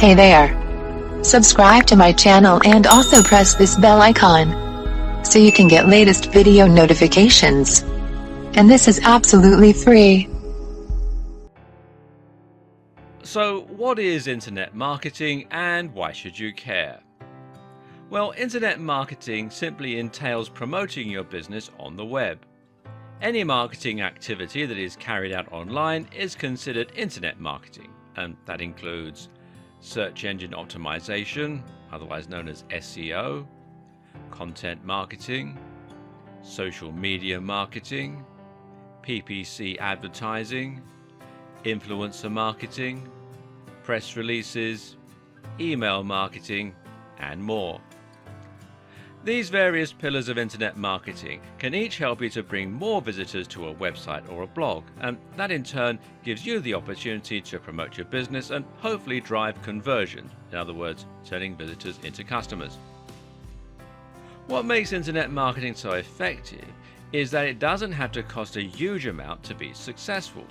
Hey there. Subscribe to my channel and also press this bell icon so you can get latest video notifications. And this is absolutely free. So what is internet marketing and why should you care? Well, internet marketing simply entails promoting your business on the web. Any marketing activity that is carried out online is considered internet marketing, and that includes search engine optimization, otherwise known as SEO, content marketing, social media marketing, PPC advertising, influencer marketing, press releases, email marketing, and more. These various pillars of internet marketing can each help you to bring more visitors to a website or a blog, and that in turn gives you the opportunity to promote your business and hopefully drive conversion, in other words, turning visitors into customers. What makes internet marketing so effective is that it doesn't have to cost a huge amount to be successful.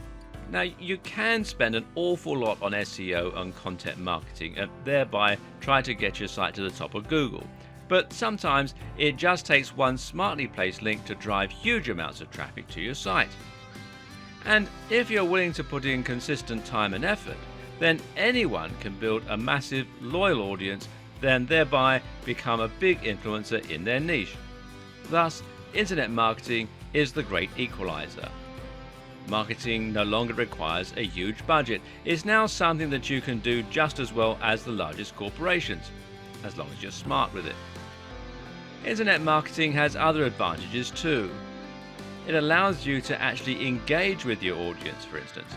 Now, you can spend an awful lot on SEO and content marketing and thereby try to get your site to the top of Google. But sometimes it just takes one smartly placed link to drive huge amounts of traffic to your site. And if you're willing to put in consistent time and effort, then anyone can build a massive, loyal audience, then thereby become a big influencer in their niche. Thus, internet marketing is the great equalizer. Marketing no longer requires a huge budget. It's now something that you can do just as well as the largest corporations, as long as you're smart with it. Internet marketing has other advantages too. It allows you to actually engage with your audience, for instance.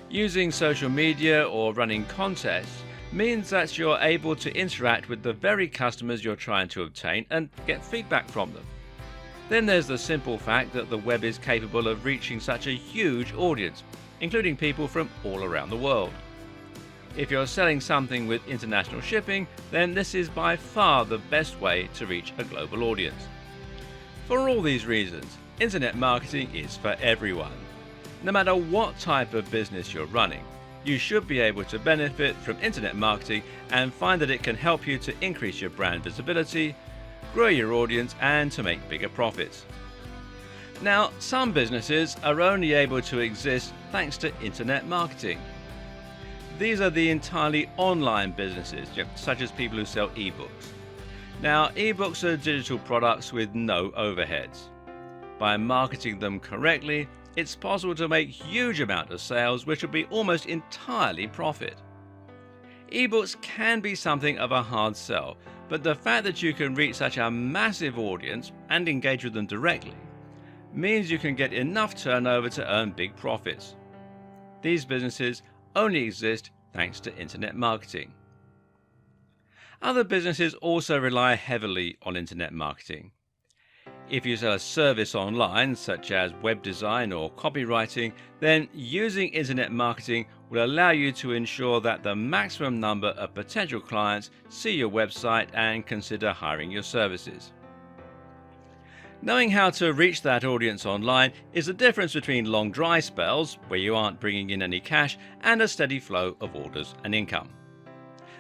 Using social media or running contests means that you're able to interact with the very customers you're trying to obtain and get feedback from them. Then there's the simple fact that the web is capable of reaching such a huge audience, including people from all around the world. If you're selling something with international shipping, then this is by far the best way to reach a global audience. For all these reasons, internet marketing is for everyone. No matter what type of business you're running, you should be able to benefit from internet marketing and find that it can help you to increase your brand visibility, grow your audience, and to make bigger profits. Now, some businesses are only able to exist thanks to internet marketing. These are the entirely online businesses, such as people who sell ebooks. Now, ebooks are digital products with no overheads. By marketing them correctly, it's possible to make huge amounts of sales which will be almost entirely profit. Ebooks can be something of a hard sell, but the fact that you can reach such a massive audience and engage with them directly means you can get enough turnover to earn big profits. These businesses only exist thanks to internet marketing. Other businesses also rely heavily on internet marketing. If you sell a service online, such as web design or copywriting, then using internet marketing will allow you to ensure that the maximum number of potential clients see your website and consider hiring your services. Knowing how to reach that audience online is the difference between long dry spells, where you aren't bringing in any cash, and a steady flow of orders and income.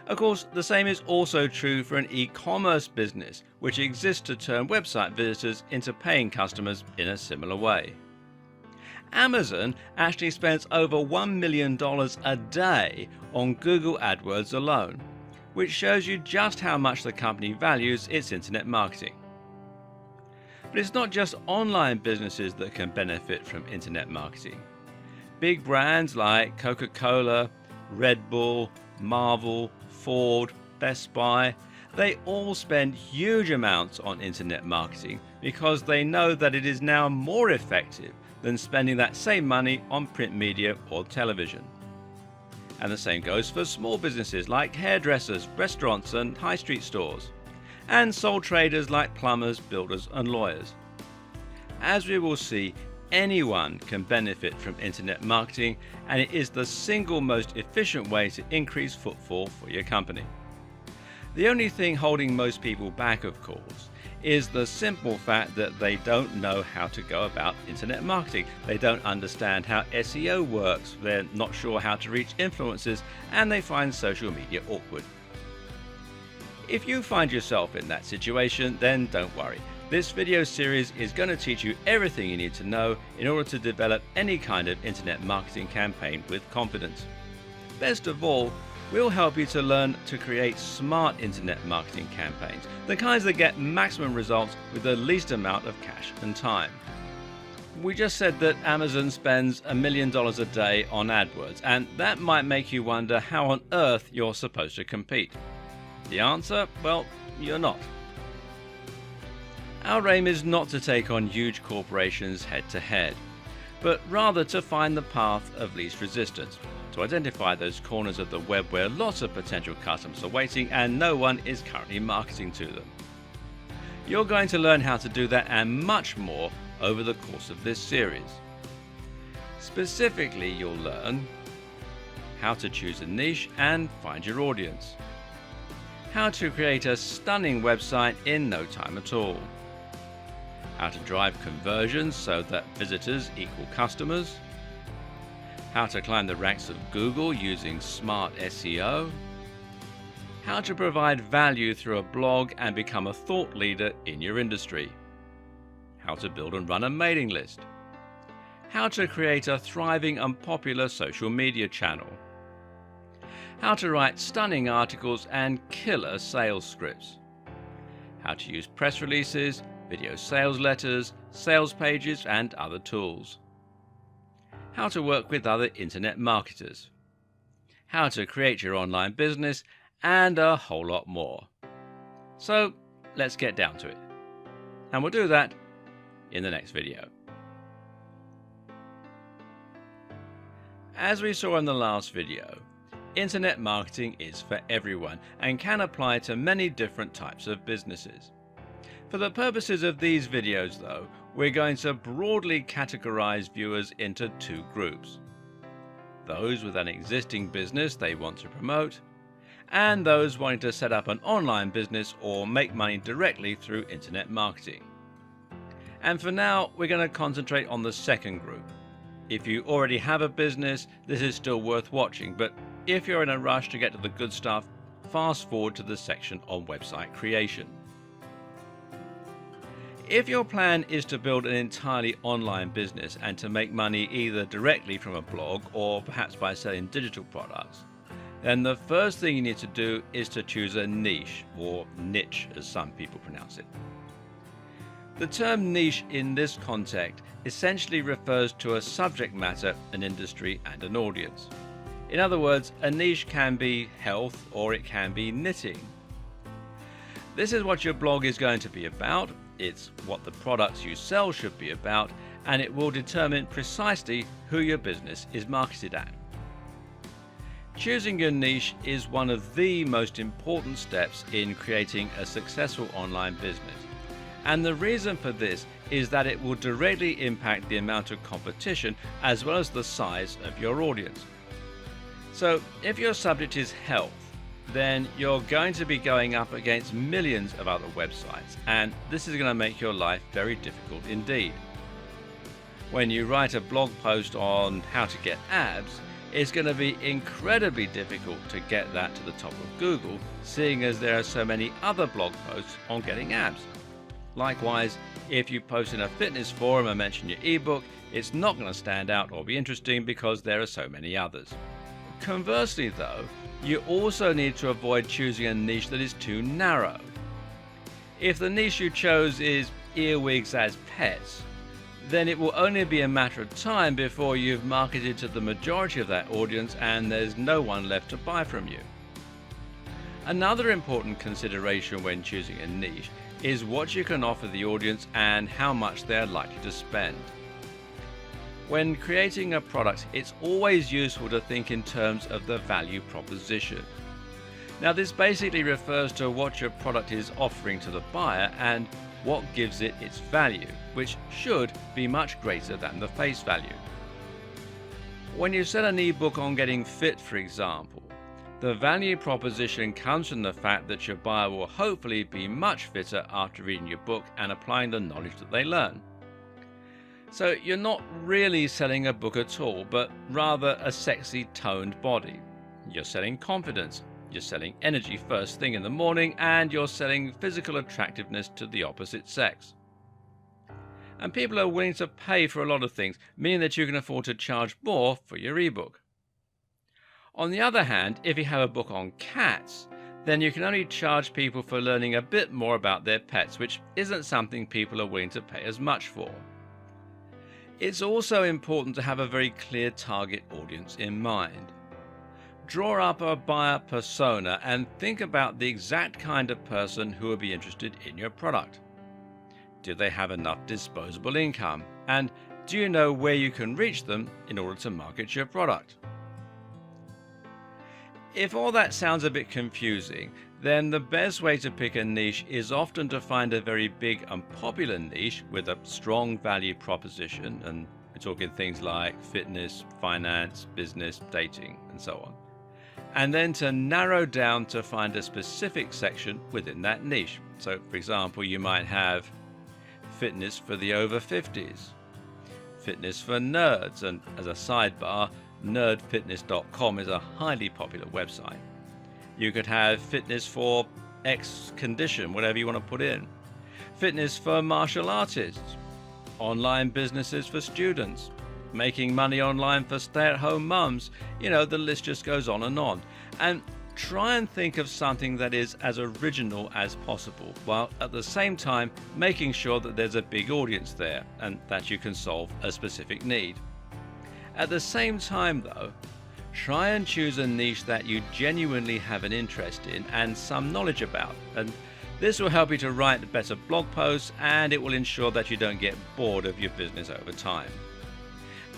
Of course, the same is also true for an e-commerce business, which exists to turn website visitors into paying customers in a similar way. Amazon actually spends over $1 million a day on Google AdWords alone, which shows you just how much the company values its internet marketing. But it's not just online businesses that can benefit from internet marketing. Big brands like Coca-Cola, Red Bull, Marvel, Ford, Best Buy, they all spend huge amounts on internet marketing because they know that it is now more effective than spending that same money on print media or television. And the same goes for small businesses like hairdressers, restaurants and high street stores, and sole traders like plumbers, builders and lawyers. As we will see, anyone can benefit from internet marketing, and it is the single most efficient way to increase footfall for your company. The only thing holding most people back, of course, is the simple fact that they don't know how to go about internet marketing. They don't understand how SEO works, they're not sure how to reach influencers, and they find social media awkward. If you find yourself in that situation, then don't worry. This video series is going to teach you everything you need to know in order to develop any kind of internet marketing campaign with confidence. Best of all, we'll help you to learn to create smart internet marketing campaigns, the kinds that get maximum results with the least amount of cash and time. We just said that Amazon spends $1 million a day on AdWords, and that might make you wonder how on earth you're supposed to compete. The answer? Well, you're not. Our aim is not to take on huge corporations head to head, but rather to find the path of least resistance, to identify those corners of the web where lots of potential customers are waiting and no one is currently marketing to them. You're going to learn how to do that and much more over the course of this series. Specifically, you'll learn how to choose a niche and find your audience, how to create a stunning website in no time at all, how to drive conversions so that visitors equal customers, how to climb the ranks of Google using smart SEO, how to provide value through a blog and become a thought leader in your industry, how to build and run a mailing list, how to create a thriving and popular social media channel, how to write stunning articles and killer sales scripts, how to use press releases, video sales letters, sales pages, and other tools, how to work with other internet marketers, how to create your online business, and a whole lot more. So let's get down to it. And we'll do that in the next video. As we saw in the last video, internet marketing is for everyone and can apply to many different types of businesses. For the purposes of these videos though, we're going to broadly categorize viewers into two groups. Those with an existing business they want to promote, and those wanting to set up an online business or make money directly through internet marketing. And for now, we're going to concentrate on the second group. If you already have a business, this is still worth watching, but if you're in a rush to get to the good stuff, fast forward to the section on website creation. If your plan is to build an entirely online business and to make money either directly from a blog or perhaps by selling digital products, then the first thing you need to do is to choose a niche, or niche as some people pronounce it. The term niche in this context essentially refers to a subject matter, an industry, and an audience. In other words, a niche can be health or it can be knitting. This is what your blog is going to be about, it's what the products you sell should be about, and it will determine precisely who your business is marketed at. Choosing your niche is one of the most important steps in creating a successful online business. And the reason for this is that it will directly impact the amount of competition as well as the size of your audience. So if your subject is health, then you're going to be going up against millions of other websites, and this is going to make your life very difficult indeed. When you write a blog post on how to get abs, it's going to be incredibly difficult to get that to the top of Google, seeing as there are so many other blog posts on getting abs. Likewise, if you post in a fitness forum and mention your ebook, it's not going to stand out or be interesting because there are so many others. Conversely though, you also need to avoid choosing a niche that is too narrow. If the niche you chose is earwigs as pets, then it will only be a matter of time before you've marketed to the majority of that audience and there's no one left to buy from you. Another important consideration when choosing a niche is what you can offer the audience and how much they are likely to spend. When creating a product, it's always useful to think in terms of the value proposition. Now, this basically refers to what your product is offering to the buyer and what gives it its value, which should be much greater than the face value. When you sell an ebook on getting fit, for example, The value proposition comes from the fact that your buyer will hopefully be much fitter after reading your book and applying the knowledge that they learn. So you're not really selling a book at all, but rather a sexy toned body. You're selling confidence, you're selling energy first thing in the morning, and you're selling physical attractiveness to the opposite sex. And people are willing to pay for a lot of things, meaning that you can afford to charge more for your ebook. On the other hand, if you have a book on cats, then you can only charge people for learning a bit more about their pets, which isn't something people are willing to pay as much for. It's also important to have a very clear target audience in mind. Draw up a buyer persona and think about the exact kind of person who will be interested in your product. Do they have enough disposable income? And do you know where you can reach them in order to market your product? If all that sounds a bit confusing, then the best way to pick a niche is often to find a very big and popular niche with a strong value proposition, and we're talking things like fitness, finance, business, dating, and so on. And then to narrow down to find a specific section within that niche. So, for example, you might have fitness for the over 50s, fitness for nerds, and as a sidebar, nerdfitness.com is a highly popular website. You could have fitness for X condition, whatever you want to put in. Fitness for martial artists, online businesses for students, making money online for stay-at-home mums. The list just goes on. And try and think of something that is as original as possible, while at the same time making sure that there's a big audience there and that you can solve a specific need. At the same time though, try and choose a niche that you genuinely have an interest in and some knowledge about, and this will help you to write better blog posts, and it will ensure that you don't get bored of your business over time.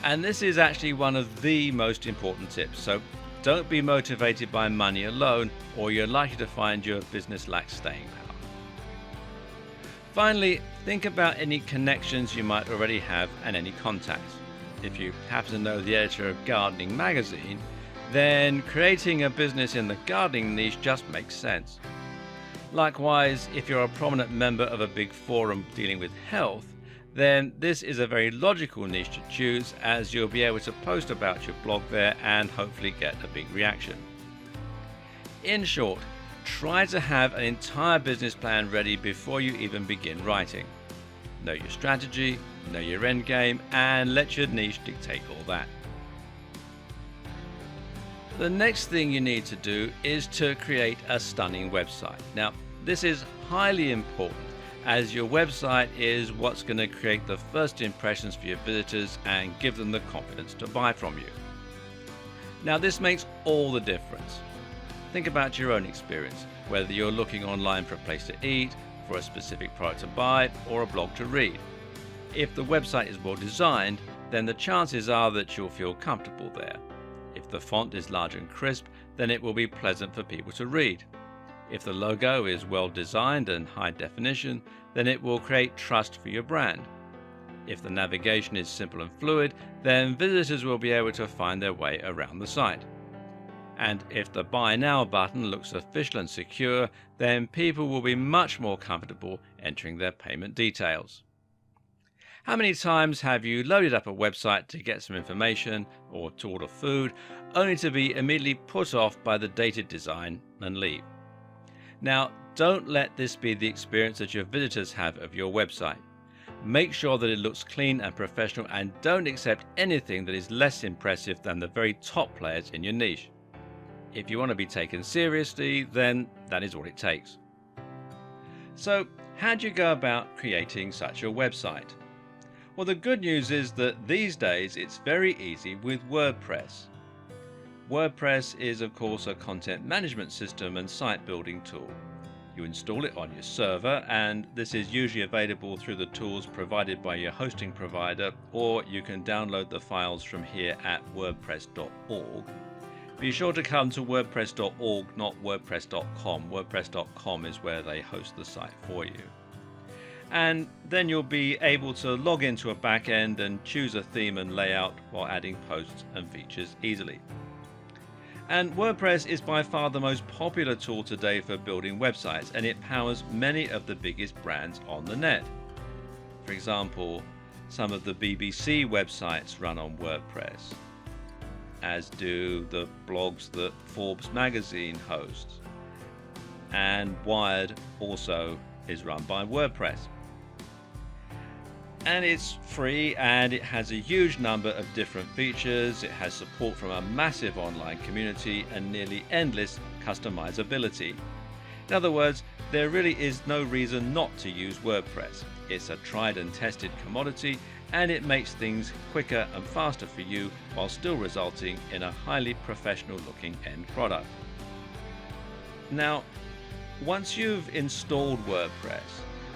And this is actually one of the most important tips, so don't be motivated by money alone, or you're likely to find your business lacks staying power. Finally, think about any connections you might already have and any contacts. If you happen to know the editor of Gardening Magazine, then creating a business in the gardening niche just makes sense. Likewise, if you're a prominent member of a big forum dealing with health, then this is a very logical niche to choose, as you'll be able to post about your blog there and hopefully get a big reaction. In short, try to have an entire business plan ready before you even begin writing. Know your strategy, know your end game, and let your niche dictate all that. The next thing you need to do is to create a stunning website. Now, this is highly important, as your website is what's going to create the first impressions for your visitors and give them the confidence to buy from you. Now, this makes all the difference. Think about your own experience, whether you're looking online for a place to eat, for a specific product to buy, or a blog to read. If the website is well designed, then the chances are that you'll feel comfortable there. If the font is large and crisp, then it will be pleasant for people to read. If the logo is well designed and high definition, then it will create trust for your brand. If the navigation is simple and fluid, then visitors will be able to find their way around the site. And if the Buy Now button looks official and secure, then people will be much more comfortable entering their payment details. How many times have you loaded up a website to get some information or to order food, only to be immediately put off by the dated design and leave? Now, don't let this be the experience that your visitors have of your website. Make sure that it looks clean and professional, and don't accept anything that is less impressive than the very top players in your niche. If you want to be taken seriously, then that is what it takes. So, how do you go about creating such a website? Well, the good news is that these days it's very easy with WordPress. WordPress is, of course, a content management system and site building tool. You install it on your server, and this is usually available through the tools provided by your hosting provider, or you can download the files from here at wordpress.org. Be sure to come to wordpress.org, not wordpress.com. Wordpress.com is where they host the site for you. And then you'll be able to log into a backend and choose a theme and layout while adding posts and features easily. And WordPress is by far the most popular tool today for building websites, and it powers many of the biggest brands on the net. For example, some of the BBC websites run on WordPress, as do the blogs that Forbes magazine hosts, and Wired also is run by WordPress. And it's free, and it has a huge number of different features. It has support from a massive online community and nearly endless customizability. In other words, there really is no reason not to use WordPress. It's a tried and tested commodity, and it makes things quicker and faster for you while still resulting in a highly professional looking end product. Now, once you've installed WordPress,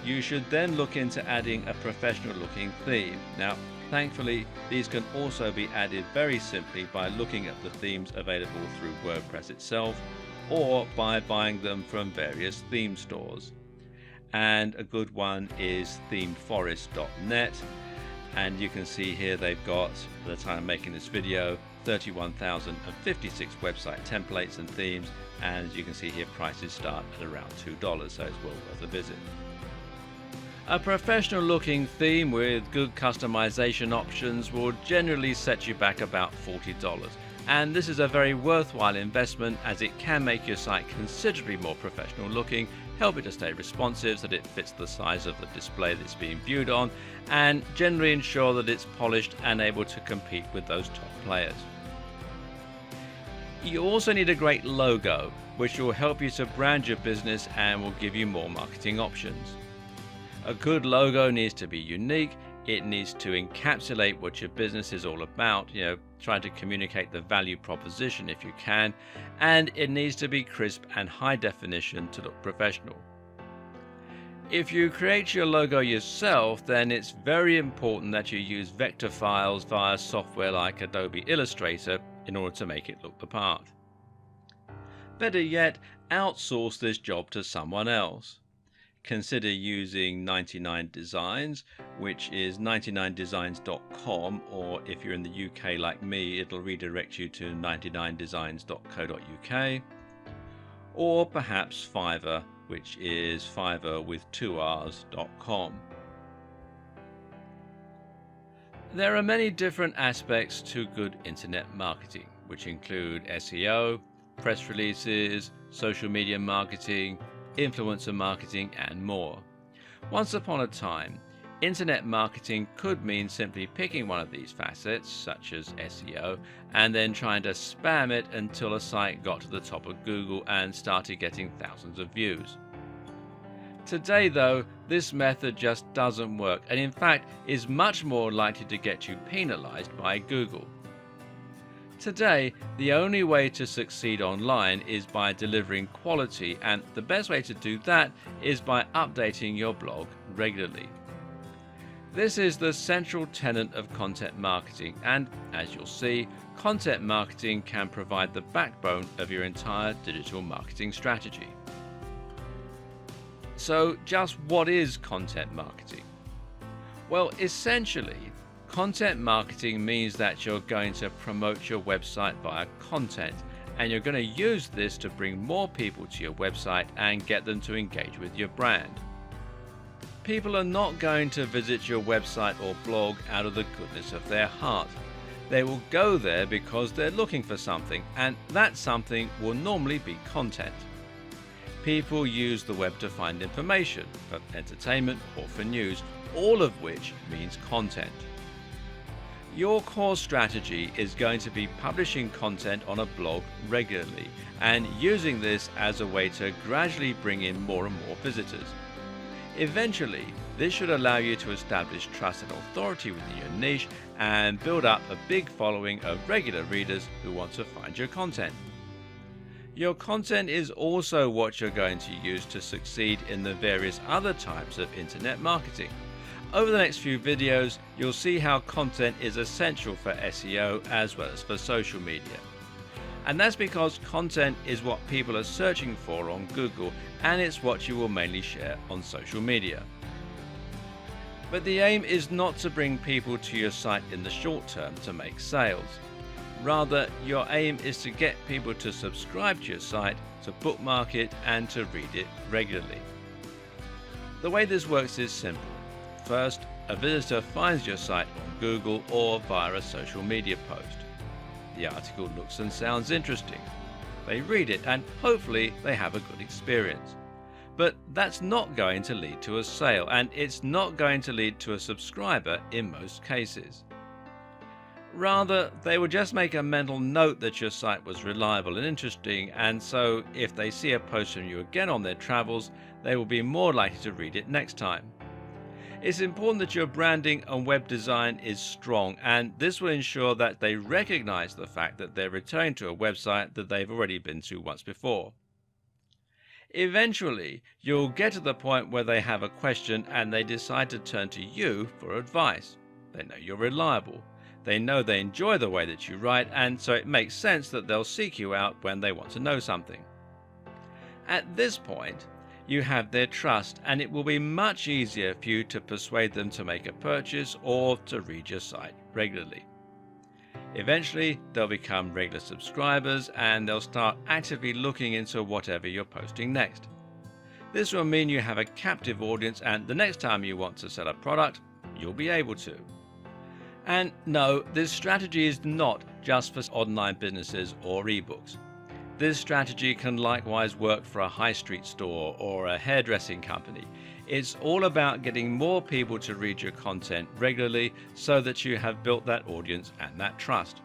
you should then look into adding a professional looking theme. Now, thankfully, these can also be added very simply by looking at the themes available through WordPress itself, or by buying them from various theme stores. And a good one is themeforest.net, and you can see here they've got, at the time of making this video, 31,056 website templates and themes, and as you can see here, prices start at around $2, so it's well worth a visit. A professional looking theme with good customization options will generally set you back about $40, and this is a very worthwhile investment as it can make your site considerably more professional looking, help it to stay responsive so that it fits the size of the display that it's being viewed on, and generally ensure that it's polished and able to compete with those top players. You also need a great logo, which will help you to brand your business and will give you more marketing options. A good logo needs to be unique, it needs to encapsulate what your business is all about, trying to communicate the value proposition if you can, and it needs to be crisp and high definition to look professional. If you create your logo yourself, then it's very important that you use vector files via software like Adobe Illustrator in order to make it look the part. Better yet, outsource this job to someone else. Consider using 99 Designs, which is 99designs.com, or if you're in the UK like me, it'll redirect you to 99designs.co.uk, or perhaps Fiverr, which is Fiverr with 2Rs.com. There are many different aspects to good internet marketing, which include SEO, press releases, social media marketing, influencer marketing, and more. Once upon a time, internet marketing could mean simply picking one of these facets, such as SEO, and then trying to spam it until a site got to the top of Google and started getting thousands of views. Today, though, this method just doesn't work, and in fact is much more likely to get you penalized by Google. Today, the only way to succeed online is by delivering quality, and the best way to do that is by updating your blog regularly. This is the central tenet of content marketing, and as you'll see, content marketing can provide the backbone of your entire digital marketing strategy. So, just what is content marketing? Well, essentially, content marketing means that you're going to promote your website via content, and you're going to use this to bring more people to your website and get them to engage with your brand. People are not going to visit your website or blog out of the goodness of their heart. They will go there because they're looking for something, and that something will normally be content. People use the web to find information, for entertainment or for news, all of which means content. Your core strategy is going to be publishing content on a blog regularly and using this as a way to gradually bring in more and more visitors. Eventually, this should allow you to establish trust and authority within your niche and build up a big following of regular readers who want to find your content. Your content is also what you're going to use to succeed in the various other types of internet marketing. Over the next few videos, you'll see how content is essential for SEO as well as for social media. And that's because content is what people are searching for on Google, and it's what you will mainly share on social media. But the aim is not to bring people to your site in the short term to make sales. Rather, your aim is to get people to subscribe to your site, to bookmark it, and to read it regularly. The way this works is simple. First, a visitor finds your site on Google or via a social media post. The article looks and sounds interesting. They read it and hopefully they have a good experience. But that's not going to lead to a sale, and it's not going to lead to a subscriber in most cases. Rather, they will just make a mental note that your site was reliable and interesting, and so if they see a post from you again on their travels, they will be more likely to read it next time. It's important that your branding and web design is strong, and this will ensure that they recognize the fact that they're returning to a website that they've already been to once before. Eventually, you'll get to the point where they have a question and they decide to turn to you for advice. They know you're reliable. They know they enjoy the way that you write, and so it makes sense that they'll seek you out when they want to know something. At this point, you have their trust, and it will be much easier for you to persuade them to make a purchase or to read your site regularly. Eventually, they'll become regular subscribers and they'll start actively looking into whatever you're posting next. This will mean you have a captive audience, and the next time you want to sell a product, you'll be able to. And no, this strategy is not just for online businesses or ebooks. This strategy can likewise work for a high street store or a hairdressing company. It's all about getting more people to read your content regularly so that you have built that audience and that trust.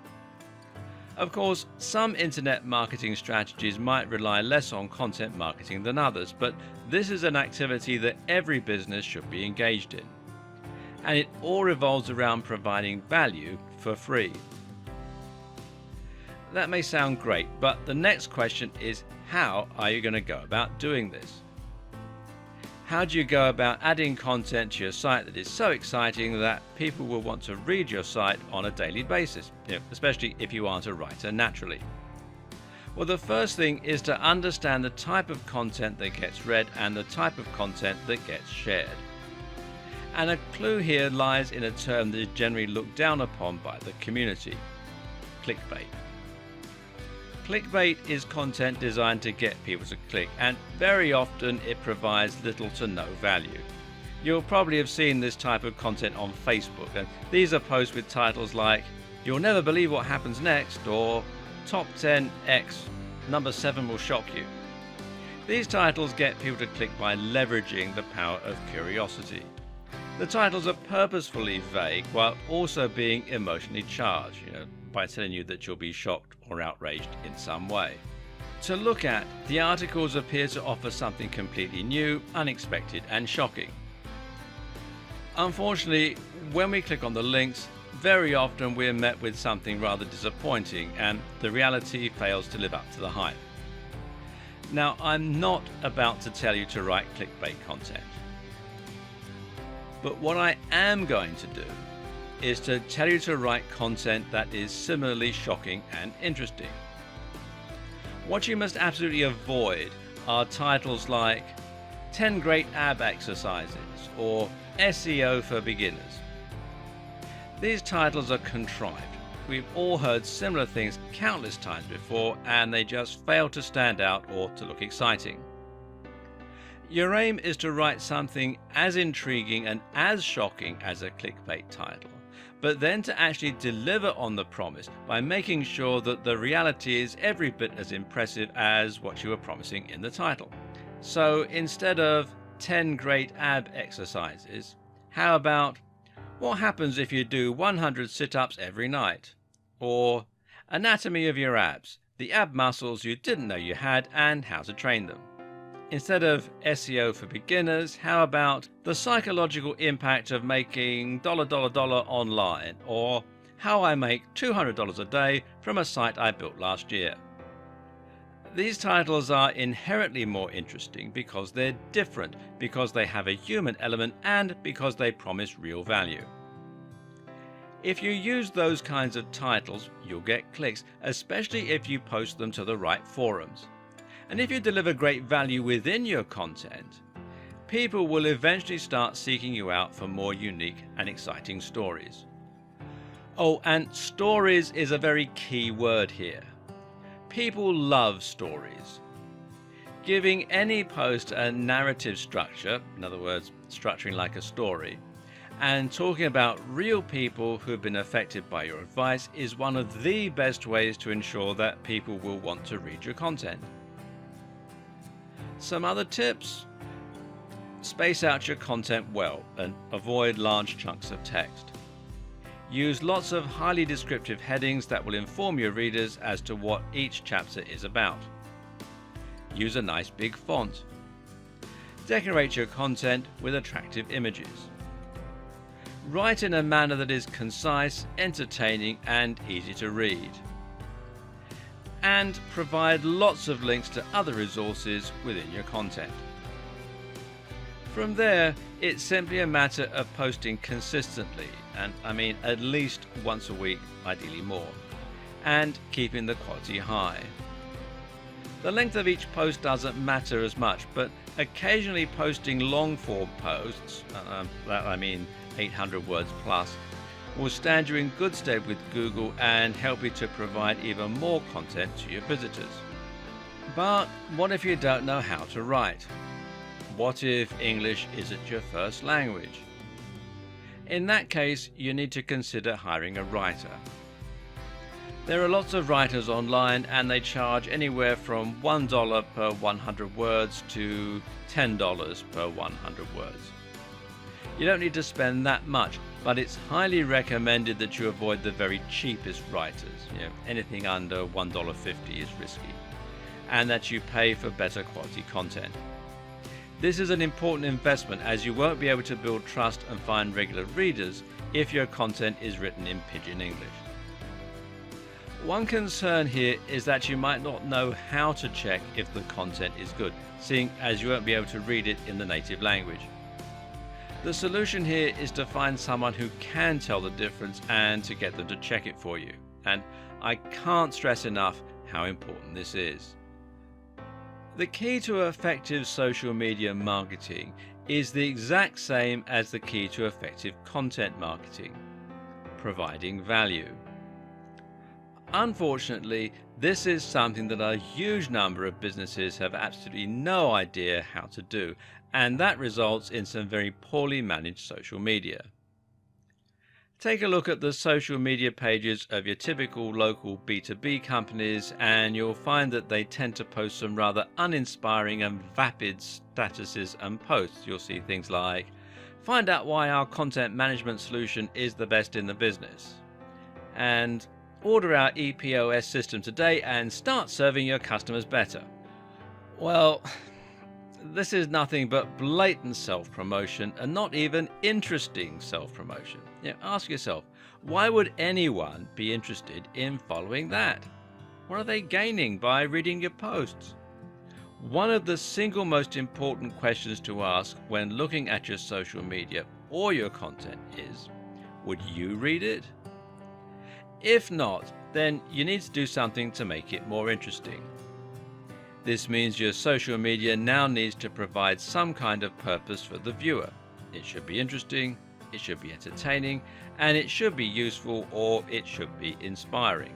Of course, some internet marketing strategies might rely less on content marketing than others, but this is an activity that every business should be engaged in. And it all revolves around providing value for free. That may sound great, but the next question is, how are you going to go about doing this? How do you go about adding content to your site that is so exciting that people will want to read your site on a daily basis, especially if you aren't a writer naturally? Well, the first thing is to understand the type of content that gets read and the type of content that gets shared. And a clue here lies in a term that is generally looked down upon by the community: clickbait. Clickbait is content designed to get people to click, and very often it provides little to no value. You'll probably have seen this type of content on Facebook, and these are posts with titles like "You'll never believe what happens next" or "Top 10 X, number 7 will shock you." These titles get people to click by leveraging the power of curiosity. The titles are purposefully vague while also being emotionally charged, by telling you that you'll be shocked or outraged in some way. To look at, the articles appear to offer something completely new, unexpected, and shocking. Unfortunately, when we click on the links, very often we're met with something rather disappointing, and the reality fails to live up to the hype. Now, I'm not about to tell you to write clickbait content. But what I am going to do is to tell you to write content that is similarly shocking and interesting. What you must absolutely avoid are titles like 10 Great Ab Exercises or SEO for Beginners. These titles are contrived. We've all heard similar things countless times before, and they just fail to stand out or to look exciting. Your aim is to write something as intriguing and as shocking as a clickbait title, but then to actually deliver on the promise by making sure that the reality is every bit as impressive as what you were promising in the title. So instead of 10 great ab exercises, how about what happens if you do 100 sit-ups every night? Or anatomy of your abs, the ab muscles you didn't know you had and how to train them. Instead of SEO for beginners, how about the psychological impact of making $$ online, or how I make $200 a day from a site I built last year? These titles are inherently more interesting because they're different, because they have a human element, and because they promise real value. If you use those kinds of titles, you'll get clicks, especially if you post them to the right forums. And if you deliver great value within your content, people will eventually start seeking you out for more unique and exciting stories. Oh, and stories is a very key word here. People love stories. Giving any post a narrative structure, in other words, structuring like a story, and talking about real people who've been affected by your advice is one of the best ways to ensure that people will want to read your content. Some other tips: space out your content well and avoid large chunks of text. Use lots of highly descriptive headings that will inform your readers as to what each chapter is about. Use a nice big font. Decorate your content with attractive images. Write in a manner that is concise, entertaining, and easy to read. And provide lots of links to other resources within your content. From there, it's simply a matter of posting consistently, and I mean at least once a week, ideally more, and keeping the quality high. The length of each post doesn't matter as much, but occasionally posting long form posts, that I mean 800 words plus, will stand you in good stead with Google and help you to provide even more content to your visitors. But what if you don't know how to write? What if English isn't your first language? In that case, you need to consider hiring a writer. There are lots of writers online, and they charge anywhere from $1 per 100 words to $10 per 100 words. You don't need to spend that much, but it's highly recommended that you avoid the very cheapest writers. Anything under $1.50 is risky, and that you pay for better quality content. This is an important investment, as you won't be able to build trust and find regular readers if your content is written in pidgin English. One concern here is that you might not know how to check if the content is good, seeing as you won't be able to read it in the native language. The solution here is to find someone who can tell the difference and to get them to check it for you. And I can't stress enough how important this is. The key to effective social media marketing is the exact same as the key to effective content marketing: providing value. Unfortunately, this is something that a huge number of businesses have absolutely no idea how to do, and that results in some very poorly managed social media. Take a look at the social media pages of your typical local B2B companies, and you'll find that they tend to post some rather uninspiring and vapid statuses and posts. You'll see things like, "Find out why our content management solution is the best in the business," and "Order our EPOS system today and start serving your customers better." Well, this is nothing but blatant self-promotion, and not even interesting self-promotion. Ask yourself, why would anyone be interested in following that? What are they gaining by reading your posts? One of the single most important questions to ask when looking at your social media or your content is, would you read it? If not, then you need to do something to make it more interesting. This means your social media now needs to provide some kind of purpose for the viewer. It should be interesting, it should be entertaining, and it should be useful, or it should be inspiring.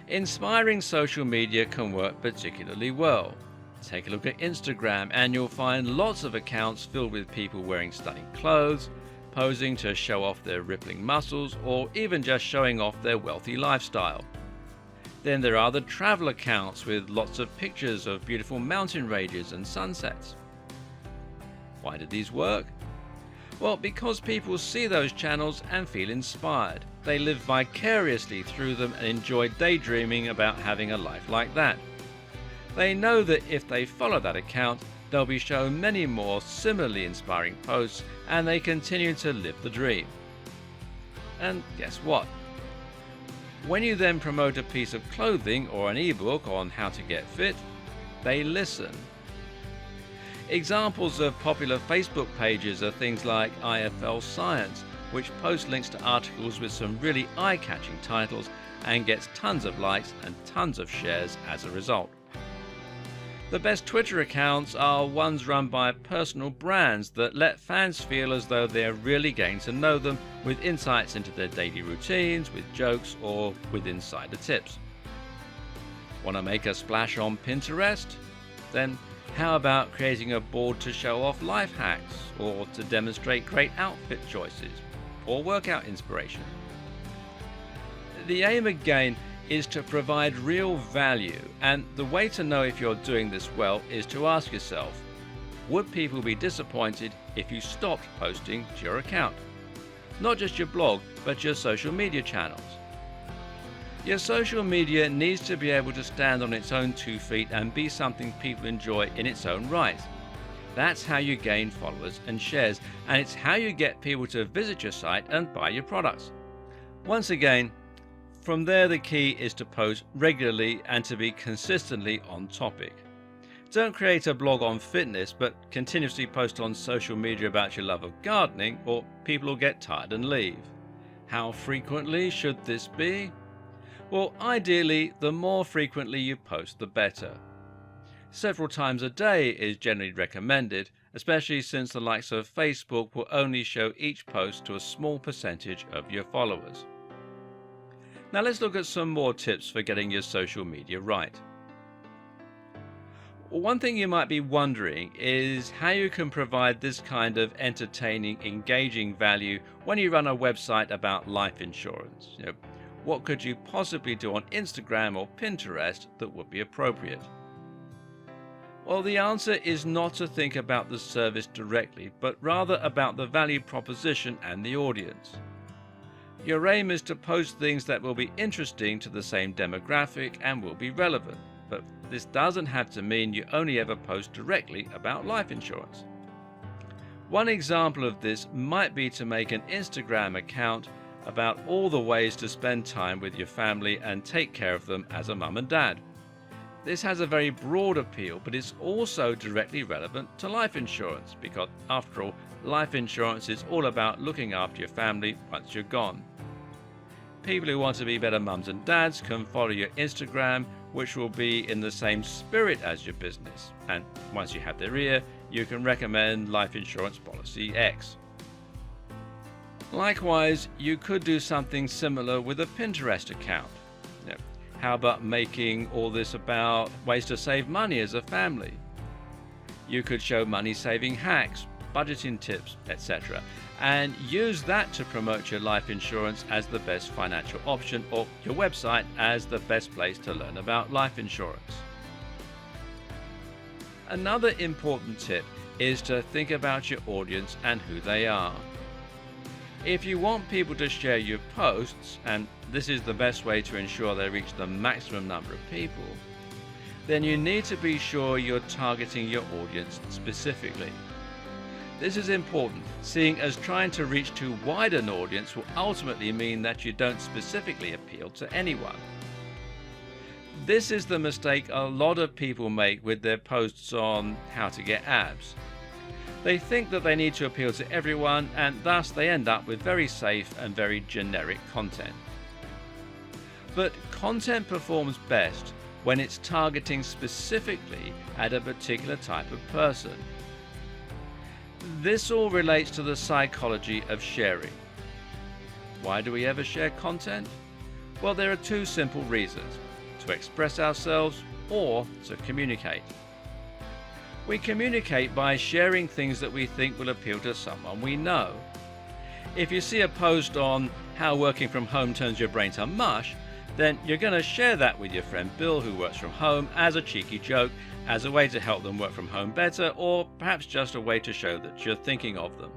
Inspiring social media can work particularly well. Take a look at Instagram and you'll find lots of accounts filled with people wearing stunning clothes, posing to show off their rippling muscles, or even just showing off their wealthy lifestyle. Then there are the travel accounts with lots of pictures of beautiful mountain ranges and sunsets. Why do these work? Well, because people see those channels and feel inspired. They live vicariously through them and enjoy daydreaming about having a life like that. They know that if they follow that account, they'll be shown many more similarly inspiring posts, and they continue to live the dream. And guess what? When you then promote a piece of clothing or an ebook on how to get fit, they listen. Examples of popular Facebook pages are things like IFL Science, which posts links to articles with some really eye-catching titles and gets tons of likes and tons of shares as a result. The best Twitter accounts are ones run by personal brands that let fans feel as though they are really getting to know them, with insights into their daily routines, with jokes, or with insider tips. Want to make a splash on Pinterest? Then how about creating a board to show off life hacks, or to demonstrate great outfit choices, or workout inspiration? The aim again is to provide real value, and the way to know if you're doing this well is to ask yourself, would people be disappointed if you stopped posting to your account? Not just your blog, but your social media channels. Your social media needs to be able to stand on its own 2 feet and be something people enjoy in its own right. That's how you gain followers and shares, and it's how you get people to visit your site and buy your products. Once again, from there, the key is to post regularly and to be consistently on topic. Don't create a blog on fitness, but continuously post on social media about your love of gardening, or people will get tired and leave. How frequently should this be? Well, ideally, the more frequently you post, the better. Several times a day is generally recommended, especially since the likes of Facebook will only show each post to a small percentage of your followers. Now let's look at some more tips for getting your social media right. One thing you might be wondering is how you can provide this kind of entertaining, engaging value when you run a website about life insurance. What could you possibly do on Instagram or Pinterest that would be appropriate? Well, the answer is not to think about the service directly, but rather about the value proposition and the audience. Your aim is to post things that will be interesting to the same demographic and will be relevant, but this doesn't have to mean you only ever post directly about life insurance. One example of this might be to make an Instagram account about all the ways to spend time with your family and take care of them as a mum and dad. This has a very broad appeal, but it's also directly relevant to life insurance because, after all, life insurance is all about looking after your family once you're gone. People who want to be better mums and dads can follow your Instagram, which will be in the same spirit as your business. And once you have their ear, you can recommend life insurance policy X. Likewise, you could do something similar with a Pinterest account. How about making all this about ways to save money as a family? You could show money-saving hacks, budgeting tips, etc., and use that to promote your life insurance as the best financial option, or your website as the best place to learn about life insurance. Another important tip is to think about your audience and who they are. If you want people to share your posts, and this is the best way to ensure they reach the maximum number of people, then you need to be sure you're targeting your audience specifically. This is important, seeing as trying to reach too wide an audience will ultimately mean that you don't specifically appeal to anyone. This is the mistake a lot of people make with their posts on how to get abs. They think that they need to appeal to everyone, and thus they end up with very safe and very generic content. But content performs best when it's targeting specifically at a particular type of person. This all relates to the psychology of sharing. Why do we ever share content? Well, there are two simple reasons: to express ourselves or to communicate. We communicate by sharing things that we think will appeal to someone we know. If you see a post on how working from home turns your brain to mush, then you're going to share that with your friend Bill, who works from home, as a cheeky joke, as a way to help them work from home better, or perhaps just a way to show that you're thinking of them.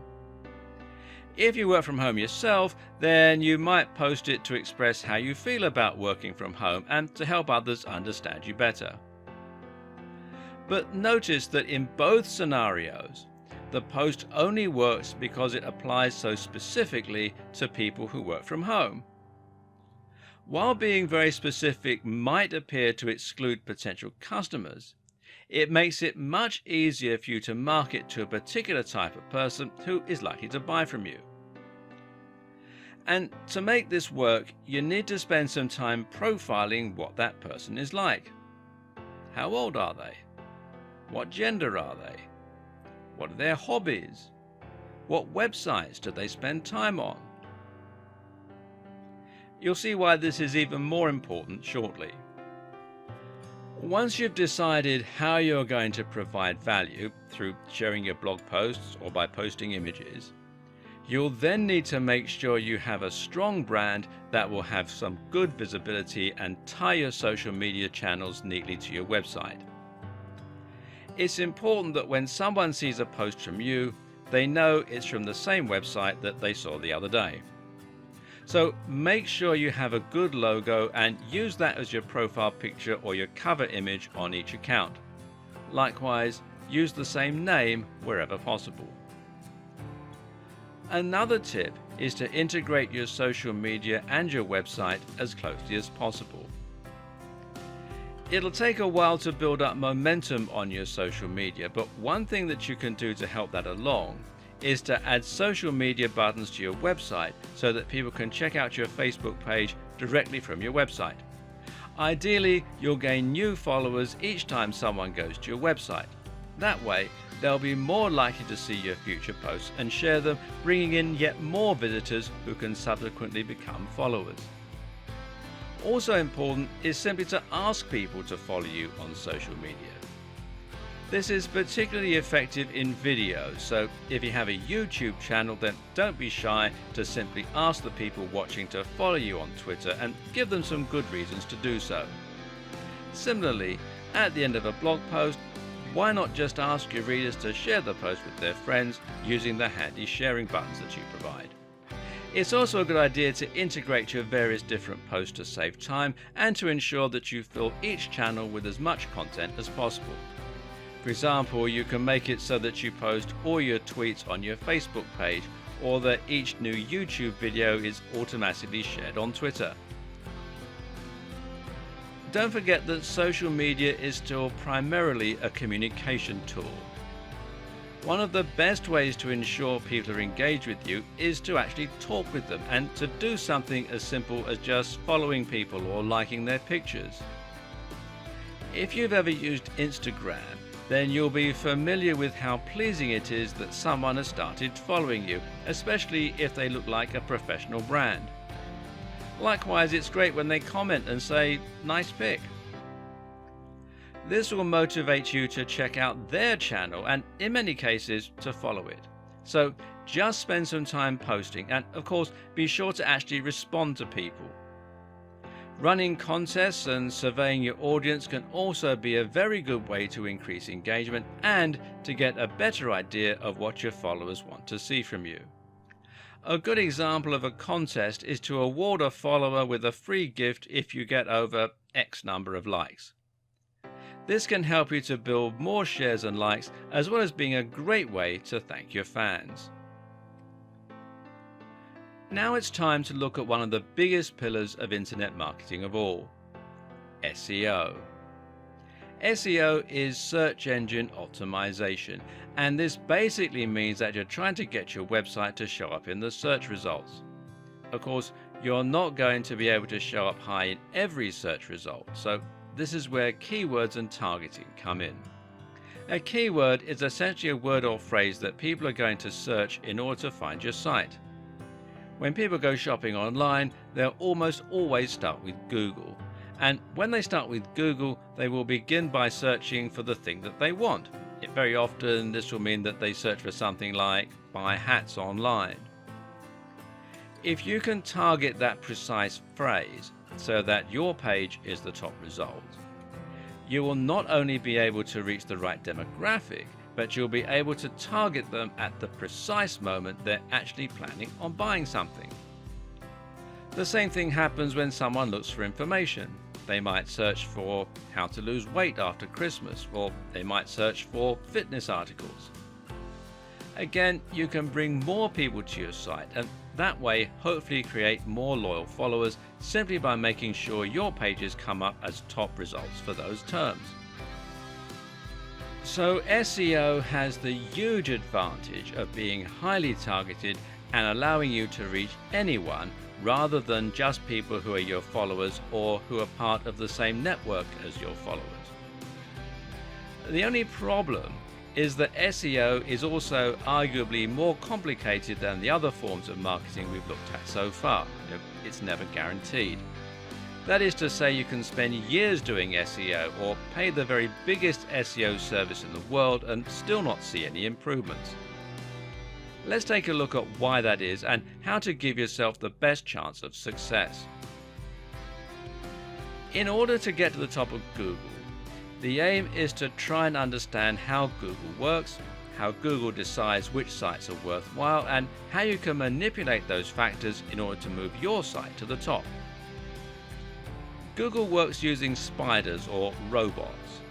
If you work from home yourself, then you might post it to express how you feel about working from home and to help others understand you better. But notice that in both scenarios, the post only works because it applies so specifically to people who work from home. While being very specific might appear to exclude potential customers, it makes it much easier for you to market to a particular type of person who is likely to buy from you. And to make this work, you need to spend some time profiling what that person is like. How old are they? What gender are they? What are their hobbies? What websites do they spend time on? You'll see why this is even more important shortly. Once you've decided how you're going to provide value through sharing your blog posts or by posting images, you'll then need to make sure you have a strong brand that will have some good visibility and tie your social media channels neatly to your website. It's important that when someone sees a post from you, they know it's from the same website that they saw the other day. So make sure you have a good logo and use that as your profile picture or your cover image on each account. Likewise, use the same name wherever possible. Another tip is to integrate your social media and your website as closely as possible. It'll take a while to build up momentum on your social media, but one thing that you can do to help that along is to add social media buttons to your website so that people can check out your Facebook page directly from your website. Ideally, you'll gain new followers each time someone goes to your website. That way, they'll be more likely to see your future posts and share them, bringing in yet more visitors who can subsequently become followers. Also important is simply to ask people to follow you on social media. This is particularly effective in video, so if you have a YouTube channel, then don't be shy to simply ask the people watching to follow you on Twitter and give them some good reasons to do so. Similarly, at the end of a blog post, why not just ask your readers to share the post with their friends using the handy sharing buttons that you provide. It's also a good idea to integrate your various different posts to save time and to ensure that you fill each channel with as much content as possible. For example, you can make it so that you post all your tweets on your Facebook page, or that each new YouTube video is automatically shared on Twitter. Don't forget that social media is still primarily a communication tool. One of the best ways to ensure people are engaged with you is to actually talk with them, and to do something as simple as just following people or liking their pictures. If you've ever used Instagram, then you'll be familiar with how pleasing it is that someone has started following you, especially if they look like a professional brand. Likewise, it's great when they comment and say, "Nice pic." This will motivate you to check out their channel and, in many cases, to follow it. So just spend some time posting, and of course, be sure to actually respond to people. Running contests and surveying your audience can also be a very good way to increase engagement and to get a better idea of what your followers want to see from you. A good example of a contest is to award a follower with a free gift if you get over X number of likes. This can help you to build more shares and likes, as well as being a great way to thank your fans. Now it's time to look at one of the biggest pillars of internet marketing of all, SEO. SEO is search engine optimization, and this basically means that you're trying to get your website to show up in the search results. Of course, you're not going to be able to show up high in every search result, so this is where keywords and targeting come in. A keyword is essentially a word or phrase that people are going to search in order to find your site. When people go shopping online, they'll almost always start with Google. And when they start with Google, they will begin by searching for the thing that they want. Very often, this will mean that they search for something like "buy hats online." If you can target that precise phrase so that your page is the top result, you will not only be able to reach the right demographic, but you'll be able to target them at the precise moment they're actually planning on buying something. The same thing happens when someone looks for information. They might search for how to lose weight after Christmas, or they might search for fitness articles. Again, you can bring more people to your site, and that way hopefully create more loyal followers simply by making sure your pages come up as top results for those terms. So SEO has the huge advantage of being highly targeted and allowing you to reach anyone rather than just people who are your followers or who are part of the same network as your followers. The only problem is that SEO is also arguably more complicated than the other forms of marketing we've looked at so far. It's never guaranteed. That is to say, you can spend years doing SEO or pay the very biggest SEO service in the world and still not see any improvements. Let's take a look at why that is and how to give yourself the best chance of success. In order to get to the top of Google, the aim is to try and understand how Google works, how Google decides which sites are worthwhile, and how you can manipulate those factors in order to move your site to the top. Google works using spiders or robots.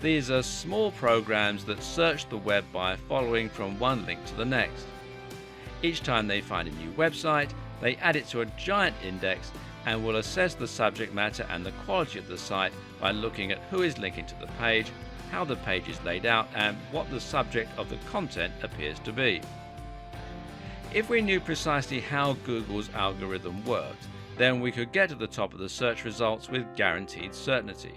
These are small programs that search the web by following from one link to the next. Each time they find a new website, they add it to a giant index and will assess the subject matter and the quality of the site by looking at who is linking to the page, how the page is laid out, and what the subject of the content appears to be. If we knew precisely how Google's algorithm worked, then we could get to the top of the search results with guaranteed certainty.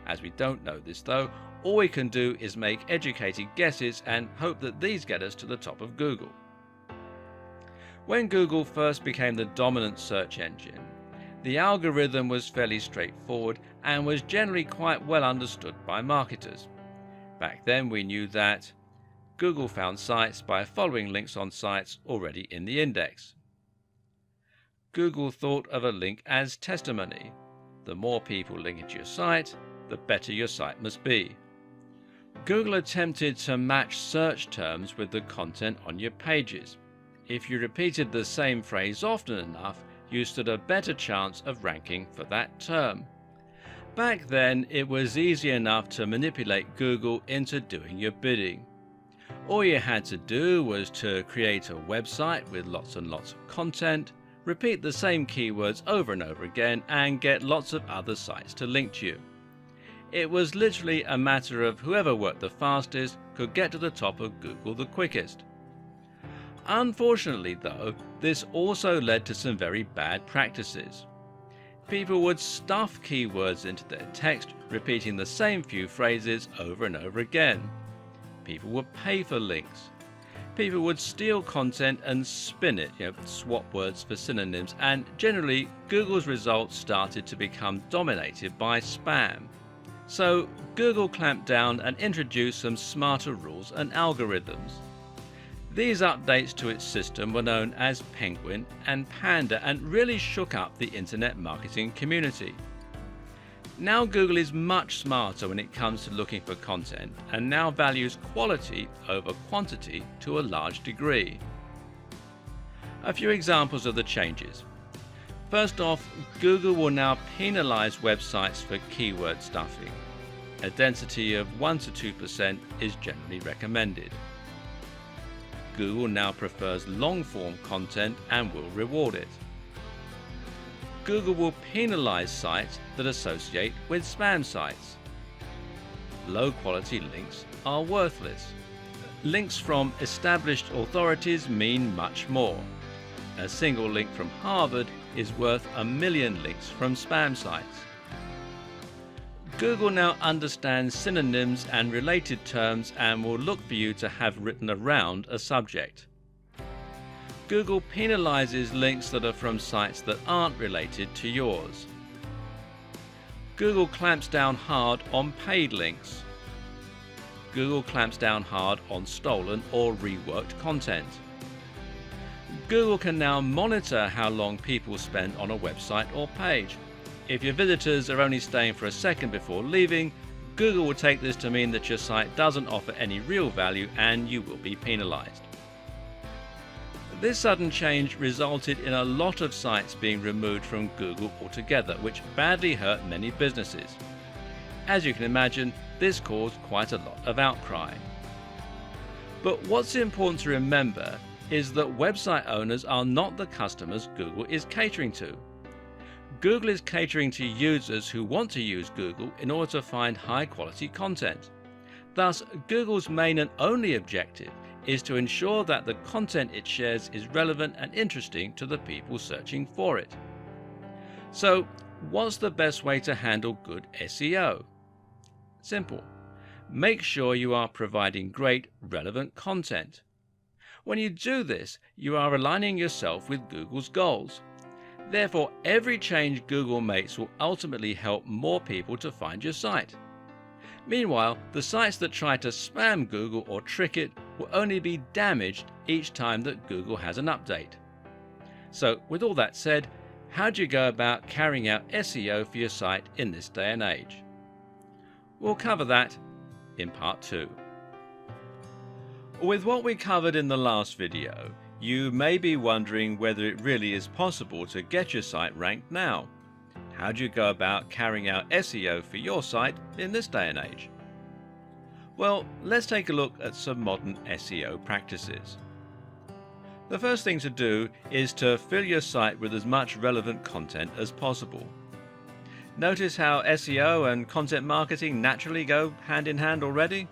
As we don't know this though, all we can do is make educated guesses and hope that these get us to the top of Google. When Google first became the dominant search engine, the algorithm was fairly straightforward and was generally quite well understood by marketers. Back then we knew that Google found sites by following links on sites already in the index. Google thought of a link as testimony. The more people link into your site, the better your site must be. Google attempted to match search terms with the content on your pages. If you repeated the same phrase often enough, you stood a better chance of ranking for that term. Back then, it was easy enough to manipulate Google into doing your bidding. All you had to do was to create a website with lots and lots of content, repeat the same keywords over and over again, and get lots of other sites to link to you. It was literally a matter of whoever worked the fastest could get to the top of Google the quickest. Unfortunately though, this also led to some very bad practices. People would stuff keywords into their text, repeating the same few phrases over and over again. People would pay for links. People would steal content and spin it, swap words for synonyms, and generally Google's results started to become dominated by spam. So Google clamped down and introduced some smarter rules and algorithms. These updates to its system were known as Penguin and Panda and really shook up the internet marketing community. Now Google is much smarter when it comes to looking for content and now values quality over quantity to a large degree. A few examples of the changes. First off, Google will now penalize websites for keyword stuffing. A density of 1 to 2% is generally recommended. Google now prefers long-form content and will reward it. Google will penalize sites that associate with spam sites. Low-quality links are worthless. Links from established authorities mean much more. A single link from Harvard is worth 1 million links from spam sites. Google now understands synonyms and related terms and will look for you to have written around a subject. Google penalizes links that are from sites that aren't related to yours. Google clamps down hard on paid links. Google clamps down hard on stolen or reworked content. Google can now monitor how long people spend on a website or page. If your visitors are only staying for a second before leaving, Google will take this to mean that your site doesn't offer any real value and you will be penalized. This sudden change resulted in a lot of sites being removed from Google altogether, which badly hurt many businesses. As you can imagine, this caused quite a lot of outcry. But what's important to remember is that website owners are not the customers Google is catering to. Google is catering to users who want to use Google in order to find high-quality content. Thus, Google's main and only objective is to ensure that the content it shares is relevant and interesting to the people searching for it. So, what's the best way to handle good SEO? Simple. make sure you are providing great, relevant content. When you do this, you are aligning yourself with Google's goals. Therefore, every change Google makes will ultimately help more people to find your site. Meanwhile, the sites that try to spam Google or trick it will only be damaged each time that Google has an update. So, with all that said, how do you go about carrying out SEO for your site in this day and age? We'll cover that in part 2. With what we covered in the last video, you may be wondering whether it really is possible to get your site ranked now. How do you go about carrying out SEO for your site in this day and age? Well, let's take a look at some modern SEO practices. The first thing to do is to fill your site with as much relevant content as possible. Notice how SEO and content marketing naturally go hand in hand already?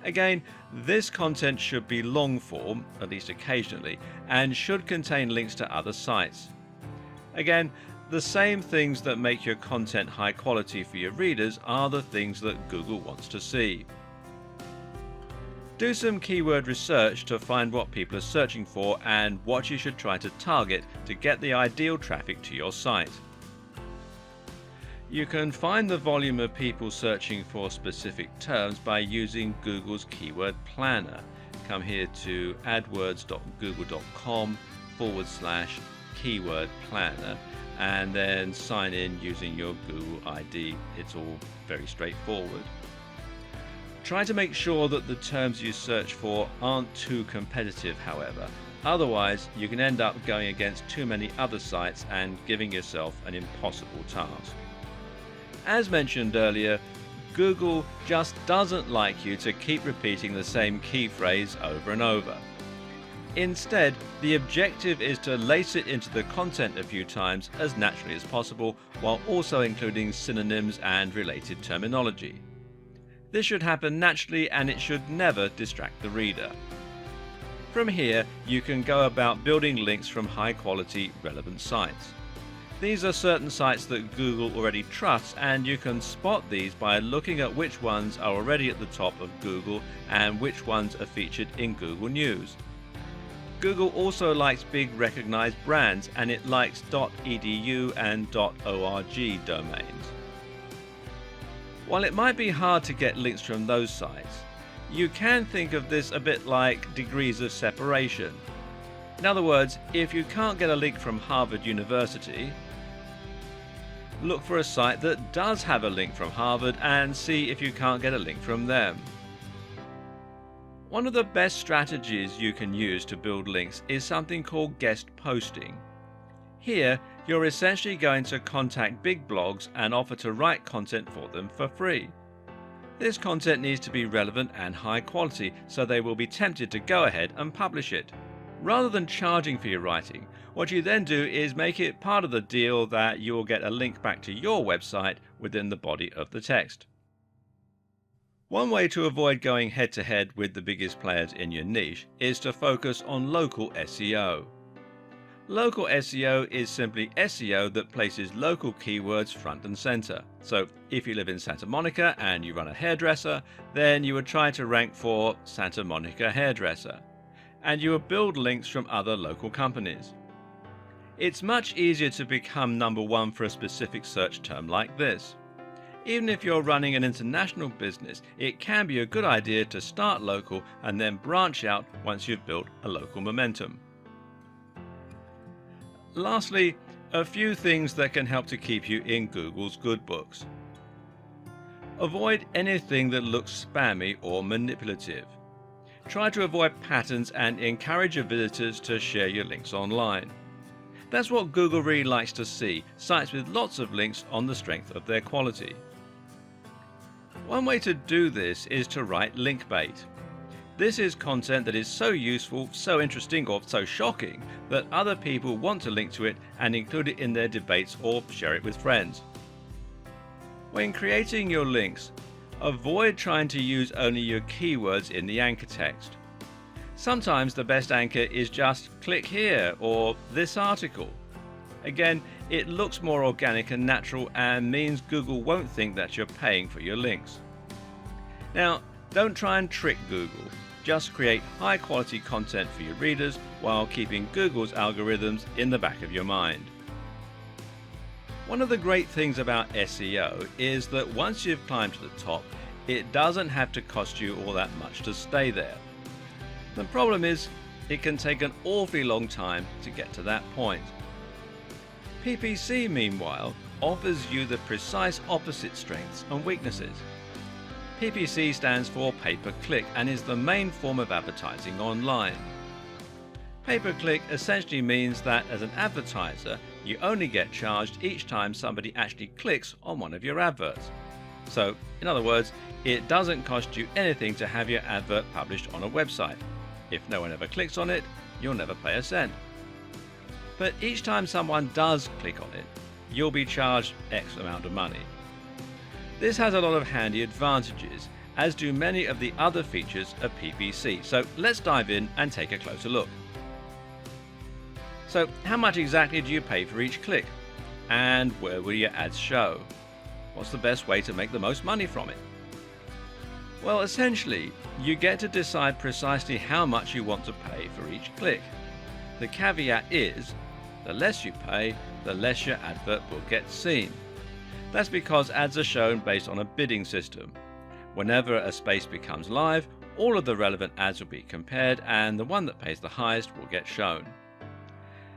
Again, this content should be long form, at least occasionally, and should contain links to other sites. Again, the same things that make your content high quality for your readers are the things that Google wants to see. Do some keyword research to find what people are searching for and what you should try to target to get the ideal traffic to your site. You can find the volume of people searching for specific terms by using Google's Keyword Planner. Come here to adwords.google.com/keyword planner and then sign in using your Google ID. It's all very straightforward. Try to make sure that the terms you search for aren't too competitive, however. Otherwise, you can end up going against too many other sites and giving yourself an impossible task. As mentioned earlier, Google just doesn't like you to keep repeating the same key phrase over and over. Instead, the objective is to lace it into the content a few times as naturally as possible, while also including synonyms and related terminology. This should happen naturally and it should never distract the reader. From here, you can go about building links from high-quality, relevant sites. These are certain sites that Google already trusts, and you can spot these by looking at which ones are already at the top of Google and which ones are featured in Google News. Google also likes big recognized brands, and it likes .edu and .org domains. While it might be hard to get links from those sites, you can think of this a bit like degrees of separation. In other words, if you can't get a link from Harvard University, look for a site that does have a link from Harvard and see if you can't get a link from them. One of the best strategies you can use to build links is something called guest posting. Here, you're essentially going to contact big blogs and offer to write content for them for free. This content needs to be relevant and high quality, so they will be tempted to go ahead and publish it. Rather than charging for your writing, what you then do is make it part of the deal that you will get a link back to your website within the body of the text. One way to avoid going head-to-head with the biggest players in your niche is to focus on local SEO. Local SEO is simply SEO that places local keywords front and center. So if you live in Santa Monica and you run a hairdresser, then you would try to rank for Santa Monica hairdresser, and you would build links from other local companies. It's much easier to become number one for a specific search term like this. Even if you're running an international business, it can be a good idea to start local and then branch out once you've built a local momentum. Lastly, a few things that can help to keep you in Google's good books. Avoid anything that looks spammy or manipulative. Try to avoid patterns and encourage your visitors to share your links online. That's what Google really likes to see, sites with lots of links on the strength of their quality. One way to do this is to write link bait. This is content that is so useful, so interesting, or so shocking that other people want to link to it and include it in their debates or share it with friends. When creating your links, avoid trying to use only your keywords in the anchor text. Sometimes the best anchor is just click here or this article. Again, it looks more organic and natural and means Google won't think that you're paying for your links. Now, don't try and trick Google. Just create high quality content for your readers while keeping Google's algorithms in the back of your mind. One of the great things about SEO is that once you've climbed to the top, it doesn't have to cost you all that much to stay there. The problem is, it can take an awfully long time to get to that point. PPC, meanwhile, offers you the precise opposite strengths and weaknesses. PPC stands for pay-per-click and is the main form of advertising online. Pay-per-click essentially means that as an advertiser, you only get charged each time somebody actually clicks on one of your adverts. So, in other words, it doesn't cost you anything to have your advert published on a website. If no one ever clicks on it, you'll never pay a cent. But each time someone does click on it, you'll be charged X amount of money. This has a lot of handy advantages, as do many of the other features of PPC. So let's dive in and take a closer look. So how much exactly do you pay for each click? And where will your ads show? What's the best way to make the most money from it? Well, essentially, you get to decide precisely how much you want to pay for each click. The caveat is, the less you pay, the less your advert will get seen. That's because ads are shown based on a bidding system. Whenever a space becomes live, all of the relevant ads will be compared and the one that pays the highest will get shown.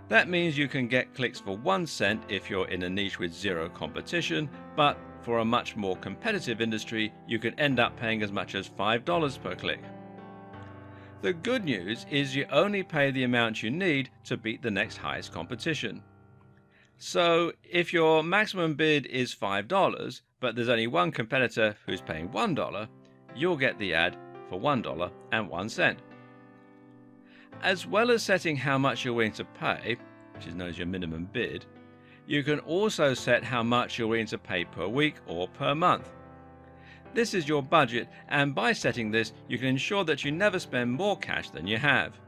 That means you can get clicks for 1 cent if you're in a niche with zero competition, but for a much more competitive industry, you can end up paying as much as $5 per click. The good news is you only pay the amount you need to beat the next highest competition. So if your maximum bid is $5, but there's only one competitor who's paying $1, you'll get the ad for $1.01. As well as setting how much you're willing to pay, which is known as your minimum bid, you can also set how much you're willing to pay per week or per month. This is your budget, and by setting this, you can ensure that you never spend more cash than you have.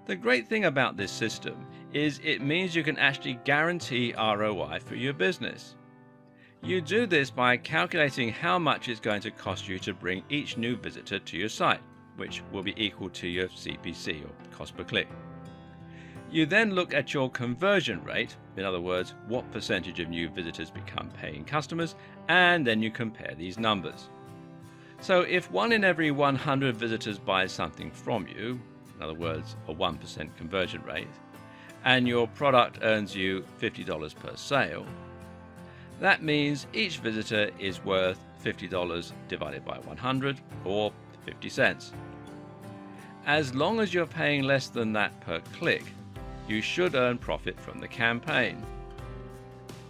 The great thing about this system is it means you can actually guarantee ROI for your business. You do this by calculating how much it's going to cost you to bring each new visitor to your site, which will be equal to your CPC, or cost per click. You then look at your conversion rate, in other words, what percentage of new visitors become paying customers, and then you compare these numbers. So if 1 in every 100 visitors buys something from you, in other words, a 1% conversion rate, and your product earns you $50 per sale, that means each visitor is worth $50 divided by 100, or 50 cents. As long as you're paying less than that per click, you should earn profit from the campaign.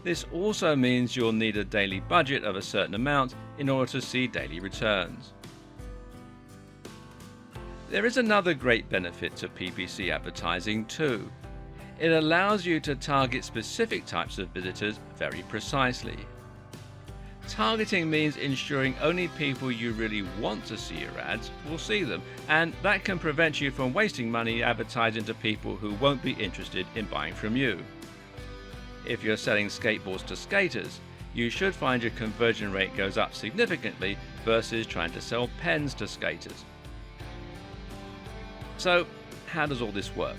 This also means you'll need a daily budget of a certain amount in order to see daily returns. There is another great benefit to PPC advertising too. It allows you to target specific types of visitors very precisely. Targeting means ensuring only people you really want to see your ads will see them, and that can prevent you from wasting money advertising to people who won't be interested in buying from you. If you're selling skateboards to skaters, you should find your conversion rate goes up significantly versus trying to sell pens to skaters. So, how does all this work?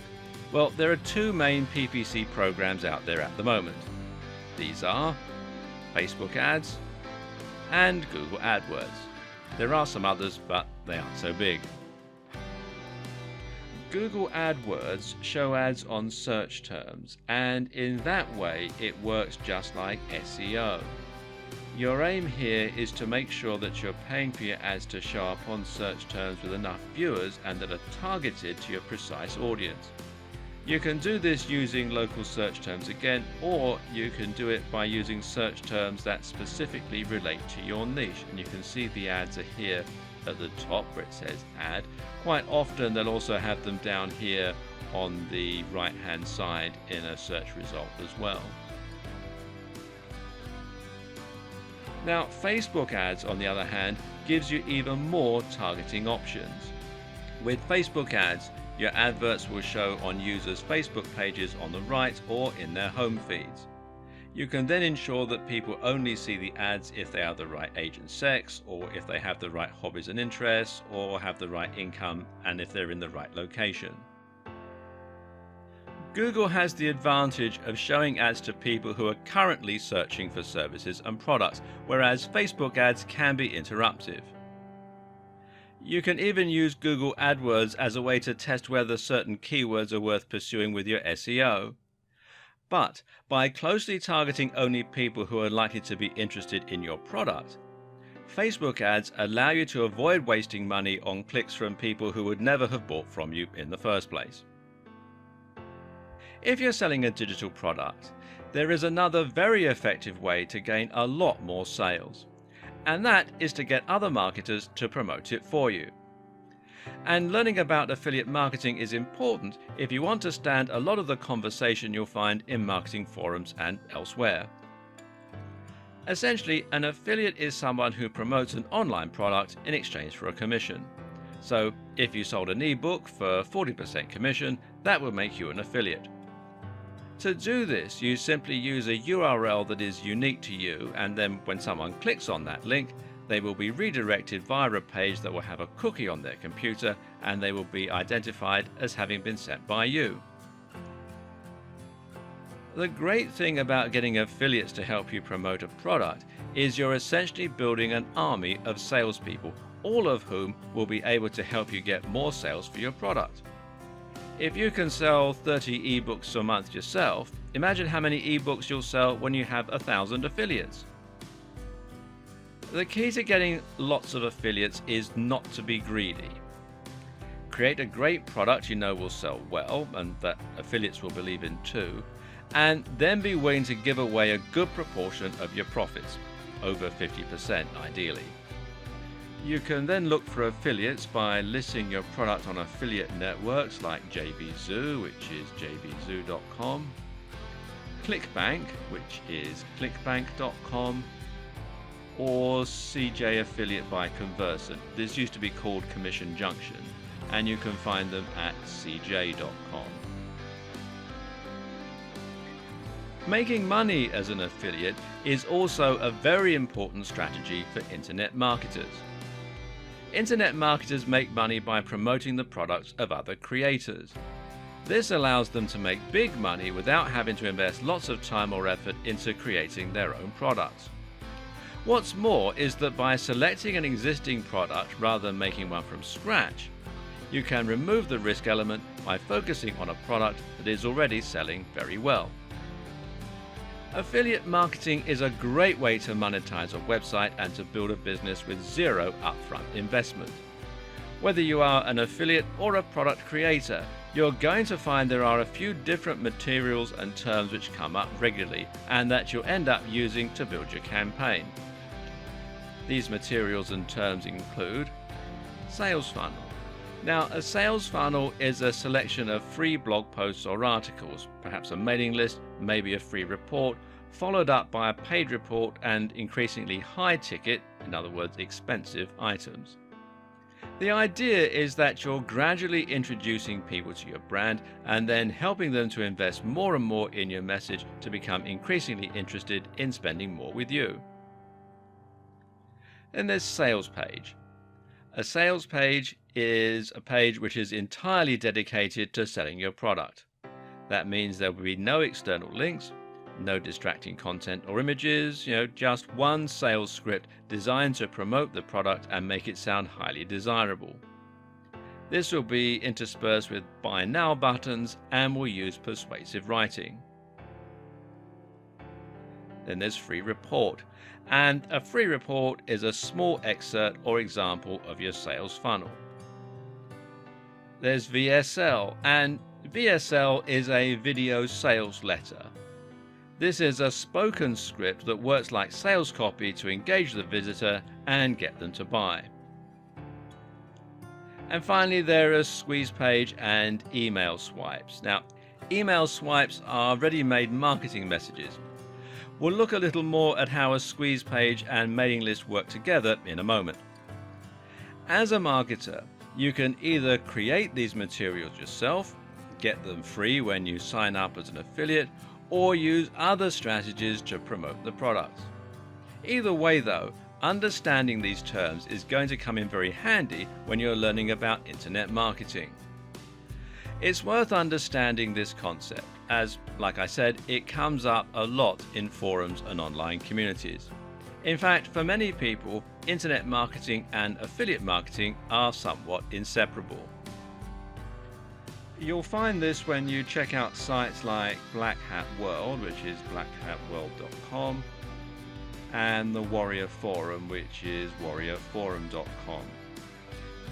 Well, there are two main PPC programs out there at the moment. These are Facebook ads and Google AdWords. There are some others, but they aren't so big. Google AdWords show ads on search terms, and in that way it works just like SEO. Your aim here is to make sure that you're paying for your ads to show up on search terms with enough viewers and that are targeted to your precise audience. You can do this using local search terms again, or you can do it by using search terms that specifically relate to your niche. And you can see the ads are here at the top where it says ad. Quite often they'll also have them down here on the right hand side in a search result as well. Now, Facebook ads, on the other hand, gives you even more targeting options. With Facebook ads, your adverts will show on users' Facebook pages on the right or in their home feeds. You can then ensure that people only see the ads if they are the right age and sex, or if they have the right hobbies and interests, or have the right income, and if they're in the right location. Google has the advantage of showing ads to people who are currently searching for services and products, whereas Facebook ads can be interruptive. You can even use Google AdWords as a way to test whether certain keywords are worth pursuing with your SEO. But by closely targeting only people who are likely to be interested in your product, Facebook ads allow you to avoid wasting money on clicks from people who would never have bought from you in the first place. If you're selling a digital product, there is another very effective way to gain a lot more sales, and that is to get other marketers to promote it for you. And learning about affiliate marketing is important if you want to stand a lot of the conversation you'll find in marketing forums and elsewhere. Essentially, an affiliate is someone who promotes an online product in exchange for a commission. So if you sold an ebook for 40% commission, that will make you an affiliate. To do this, you simply use a URL that is unique to you, and then when someone clicks on that link, they will be redirected via a page that will have a cookie on their computer, and they will be identified as having been sent by you. The great thing about getting affiliates to help you promote a product is you're essentially building an army of salespeople, all of whom will be able to help you get more sales for your product. If you can sell 30 ebooks a month yourself, imagine how many ebooks you'll sell when you have 1,000 affiliates. The key to getting lots of affiliates is not to be greedy. Create a great product you know will sell well and that affiliates will believe in too, and then be willing to give away a good proportion of your profits, over 50% ideally. You can then look for affiliates by listing your product on affiliate networks like JVZoo, which is jvzoo.com, ClickBank, which is clickbank.com, or CJ Affiliate by Conversant. This used to be called Commission Junction, and you can find them at cj.com. Making money as an affiliate is also a very important strategy for internet marketers. Internet marketers make money by promoting the products of other creators. This allows them to make big money without having to invest lots of time or effort into creating their own products. What's more is that by selecting an existing product rather than making one from scratch, you can remove the risk element by focusing on a product that is already selling very well. Affiliate marketing is a great way to monetize a website and to build a business with zero upfront investment. Whether you are an affiliate or a product creator, you're going to find there are a few different materials and terms which come up regularly and that you'll end up using to build your campaign. These materials and terms include sales funnel. Now, a sales funnel is a selection of free blog posts or articles, perhaps a mailing list, maybe a free report, followed up by a paid report and increasingly high ticket, in other words, expensive items. The idea is that you're gradually introducing people to your brand and then helping them to invest more and more in your message to become increasingly interested in spending more with you. Then there's sales page. A sales page is a page which is entirely dedicated to selling your product. That means there will be no external links, no distracting content or images, just one sales script designed to promote the product and make it sound highly desirable. This will be interspersed with buy now buttons and will use persuasive writing. Then there's free report. And a free report is a small excerpt or example of your sales funnel. There's VSL, and VSL is a video sales letter. This is a spoken script that works like sales copy to engage the visitor and get them to buy. And finally, there are squeeze page and email swipes. Now, email swipes are ready-made marketing messages. We'll look a little more at how a squeeze page and mailing list work together in a moment. As a marketer, you can either create these materials yourself, get them free when you sign up as an affiliate, or use other strategies to promote the products. Either way though, understanding these terms is going to come in very handy when you're learning about internet marketing. It's worth understanding this concept as, like I said, it comes up a lot in forums and online communities. In fact, for many people, internet marketing and affiliate marketing are somewhat inseparable. You'll find this when you check out sites like Black Hat World, which is blackhatworld.com, and the Warrior Forum, which is warriorforum.com.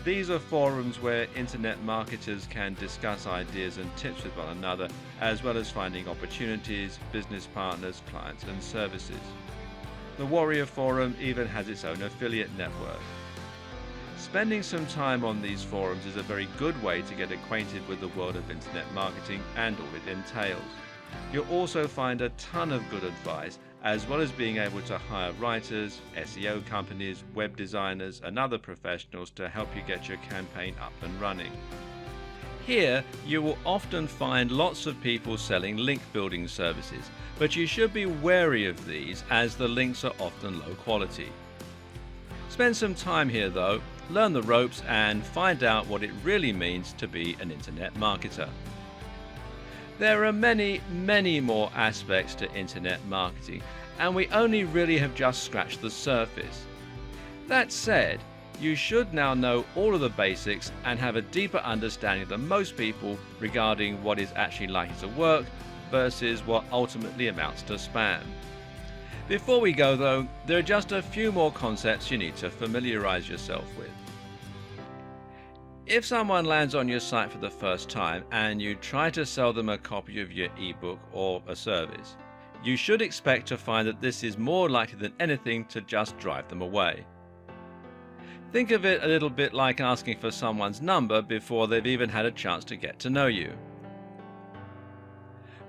These are forums where internet marketers can discuss ideas and tips with one another, as well as finding opportunities, business partners, clients, and services. The Warrior Forum even has its own affiliate network. Spending some time on these forums is a very good way to get acquainted with the world of internet marketing and all it entails. You'll also find a ton of good advice, as well as being able to hire writers, SEO companies, web designers, and other professionals to help you get your campaign up and running. Here, you will often find lots of people selling link building services, but you should be wary of these as the links are often low quality. Spend some time here though, learn the ropes and find out what it really means to be an internet marketer. There are many more aspects to internet marketing, and we only really have just scratched the surface. That said, you should now know all of the basics and have a deeper understanding than most people regarding what is actually likely to work versus what ultimately amounts to spam. Before we go though, there are just a few more concepts you need to familiarize yourself with. If someone lands on your site for the first time and you try to sell them a copy of your ebook or a service, you should expect to find that this is more likely than anything to just drive them away. Think of it a little bit like asking for someone's number before they've even had a chance to get to know you.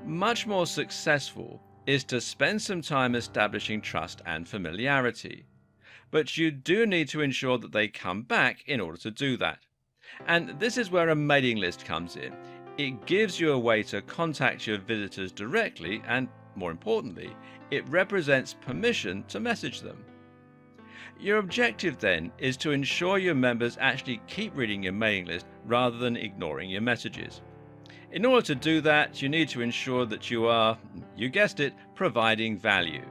Much more successful is to spend some time establishing trust and familiarity, but you do need to ensure that they come back in order to do that. And this is where a mailing list comes in. It gives you a way to contact your visitors directly and, more importantly, it represents permission to message them. Your objective then is to ensure your members actually keep reading your mailing list rather than ignoring your messages. In order to do that, you need to ensure that you are, you guessed it, providing value.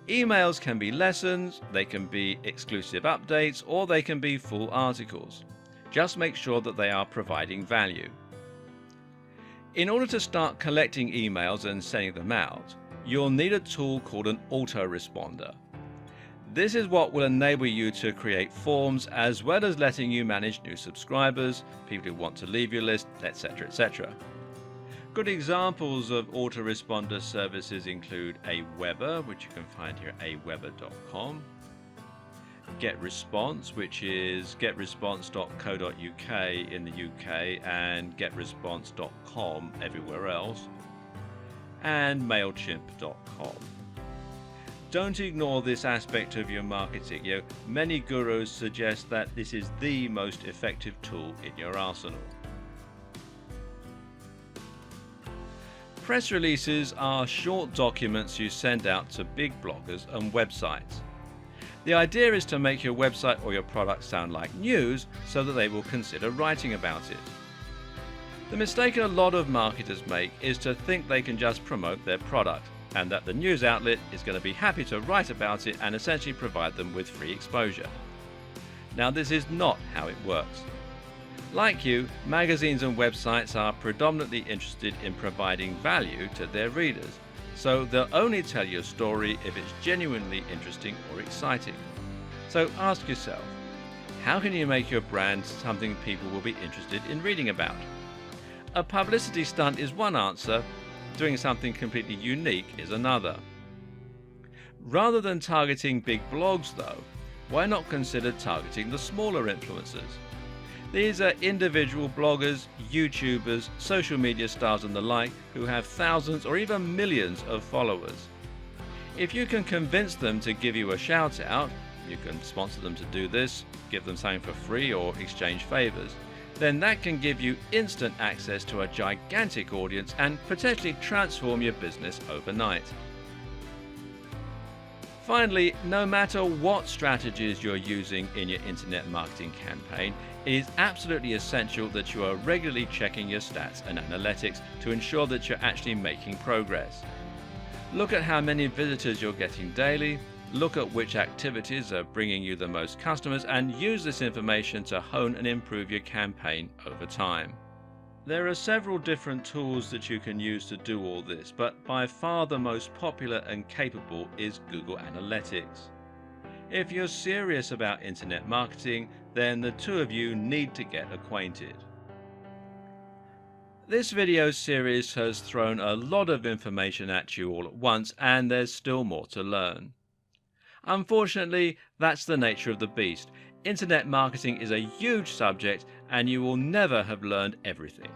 Emails can be lessons, they can be exclusive updates, or they can be full articles. Just make sure that they are providing value. In order to start collecting emails and sending them out, you'll need a tool called an autoresponder. This is what will enable you to create forms as well as letting you manage new subscribers, people who want to leave your list, etc. etc. Good examples of autoresponder services include Aweber, which you can find here at aweber.com, GetResponse, which is getresponse.co.uk in the UK and getresponse.com everywhere else, and MailChimp.com. Don't ignore this aspect of your marketing. Many gurus suggest that this is the most effective tool in your arsenal. Press releases are short documents you send out to big bloggers and websites. The idea is to make your website or your product sound like news so that they will consider writing about it. The mistake a lot of marketers make is to think they can just promote their product, and that the news outlet is going to be happy to write about it and essentially provide them with free exposure. Now, this is not how it works. Like you, magazines and websites are predominantly interested in providing value to their readers, so they'll only tell you a story if it's genuinely interesting or exciting. So ask yourself, how can you make your brand something people will be interested in reading about? A publicity stunt is one answer, doing something completely unique is another. Rather than targeting big blogs though, why not consider targeting the smaller influencers? These are individual bloggers, YouTubers, social media stars and the like who have thousands or even millions of followers. If you can convince them to give you a shout out, you can sponsor them to do this, give them something for free or exchange favors, then that can give you instant access to a gigantic audience and potentially transform your business overnight. Finally, no matter what strategies you're using in your internet marketing campaign, it is absolutely essential that you are regularly checking your stats and analytics to ensure that you're actually making progress. Look at how many visitors you're getting daily, look at which activities are bringing you the most customers, and use this information to hone and improve your campaign over time. There are several different tools that you can use to do all this, but by far the most popular and capable is Google Analytics. If you're serious about internet marketing, then the two of you need to get acquainted. This video series has thrown a lot of information at you all at once, and there's still more to learn. Unfortunately, that's the nature of the beast. Internet marketing is a huge subject and you will never have learned everything.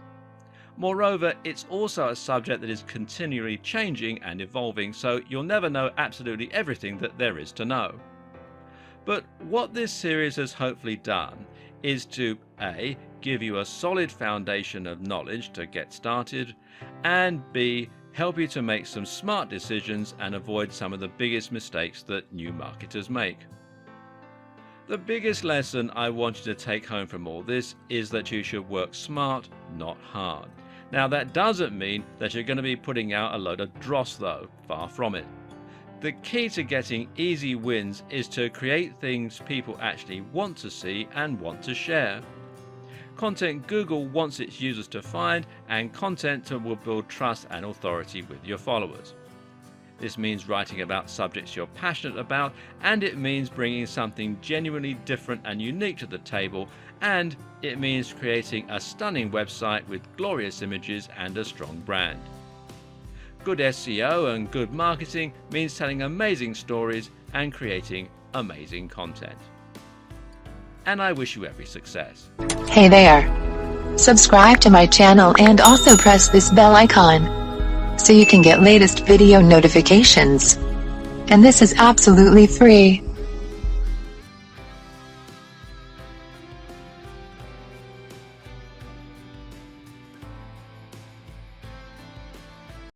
Moreover, it's also a subject that is continually changing and evolving, so you'll never know absolutely everything that there is to know. But what this series has hopefully done is to A, give you a solid foundation of knowledge to get started, and B, help you to make some smart decisions and avoid some of the biggest mistakes that new marketers make. The biggest lesson I want you to take home from all this is that you should work smart, not hard. Now that doesn't mean that you're going to be putting out a load of dross though, far from it. The key to getting easy wins is to create things people actually want to see and want to share. Content Google wants its users to find, and content will build trust and authority with your followers. This means writing about subjects you're passionate about, and it means bringing something genuinely different and unique to the table, and it means creating a stunning website with glorious images and a strong brand. Good SEO and good marketing means telling amazing stories and creating amazing content. And I wish you every success. Hey there! Subscribe to my channel and also press this bell icon so you can get latest video notifications. And this is absolutely free.